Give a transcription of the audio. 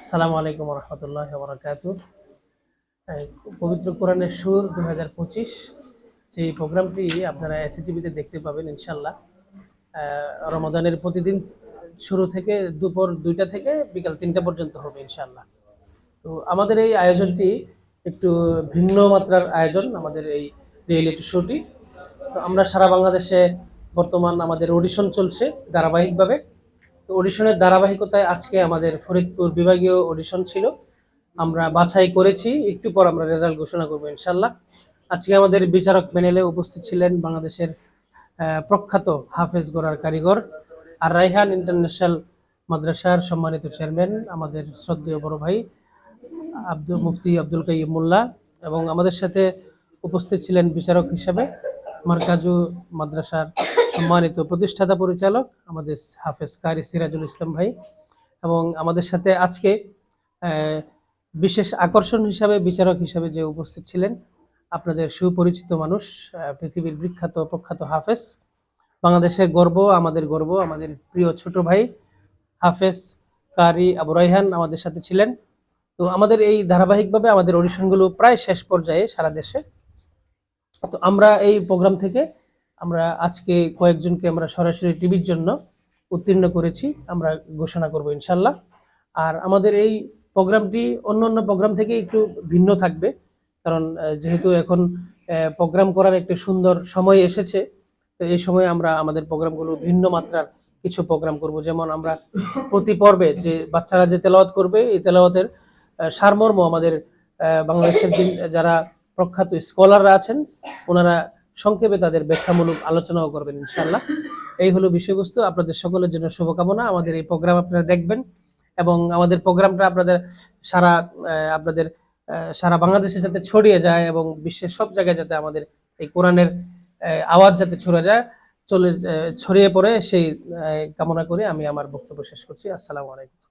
আসসালামু আলাইকুম রহমতুল্লাহ বারাকাতুহ। পবিত্র কোরআনের সুর 2025 যে প্রোগ্রামটি আপনারা এসিটিভিতে দেখতে পাবেন ইনশাল্লাহ। রমাদানের প্রতিদিন শুরু থেকে দুপুর 2টা থেকে বিকাল 3টা পর্যন্ত হবে ইনশাল্লাহ। তো আমাদের এই আয়োজনটি একটু ভিন্ন মাত্রার আয়োজন, আমাদের এই রিয়েলিটি শোটি। তো আমরা সারা বাংলাদেশে বর্তমান আমাদের অডিশন চলছে ধারাবাহিকভাবে। তো অডিশনের ধারাবাহিকতায় আজকে আমাদের ফরিদপুর বিভাগীয় অডিশন ছিল, আমরা বাছাই করেছি, একটু পর আমরা রেজাল্ট ঘোষণা করবো ইনশাল্লাহ। আজকে আমাদের বিচারক প্যানেলে উপস্থিত ছিলেন বাংলাদেশের প্রখ্যাত হাফেজ গড়ার কারিগর আর রাইহান ইন্টারন্যাশনাল মাদ্রাসার সম্মানিত চেয়ারম্যান আমাদের শ্রদ্ধেয় বড় ভাই মুফতি আব্দুল কাইয়ুম মোল্লা, এবং আমাদের সাথে উপস্থিত ছিলেন বিচারক হিসাবে মার্কাজু মাদ্রাসার সম্মানিত প্রতিষ্ঠাতা পরিচালক আমাদের হাফেজ কারি সিরাজুল ইসলাম ভাই, এবং আমাদের সাথে আজকে বিশেষ আকর্ষণ হিসাবে বিচারক হিসাবে যে উপস্থিত ছিলেন আপনাদের সুপরিচিত মানুষ, পৃথিবীর বিখ্যাত প্রখ্যাত হাফেজ, বাংলাদেশের গর্ব, আমাদের গর্ব, আমাদের প্রিয় ছোট ভাই হাফেজ কারি আবু রায়হান আমাদের সাথে ছিলেন। তো আমাদের এই ধারাবাহিকভাবে আমাদের অডিশনগুলো প্রায় শেষ পর্যায়ে সারা দেশে। তো আমরা এই প্রোগ্রাম থেকে আমরা আজকে কয়েকজনকে আমরা সরাসরি টিভির জন্য উত্তীর্ণ করেছি, আমরা ঘোষণা করব ইনশাল্লাহ। আর আমাদের এই প্রোগ্রামটি অন্য প্রোগ্রাম থেকে একটু ভিন্ন থাকবে, কারণ যেহেতু এখন প্রোগ্রাম করার একটি সুন্দর সময় এসেছে। তো এই সময় আমরা আমাদের প্রোগ্রামগুলো ভিন্ন মাত্রার কিছু প্রোগ্রাম করব। যেমন আমরা প্রতি পর্বে যে বাচ্চারা যে তেলাওয়াত করবে, এই তেলাওয়াতের সারমর্ম আমাদের বাংলাদেশের যারা প্রখ্যাত স্কলাররা আছেন ওনারা সংক্ষেপে তাদের ব্যাখ্যামূলক আলোচনাও করবেন ইনশাআল্লাহ। এই হলো বিষয়বস্তু। আপনাদের সকলের জন্য শুভকামনা। আমাদের এই প্রোগ্রাম আপনারা দেখবেন এবং আমাদের প্রোগ্রামটা আপনাদের সারা বাংলাদেশে যাতে ছড়িয়ে যায় এবং বিশ্বের সব জায়গায় যাতে আমাদের এই কোরআনের আওয়াজ যাতে ছড়িয়ে পড়ে, সেই কামনা করে আমি আমার বক্তব্য শেষ করছি। আসসালামু আলাইকুম।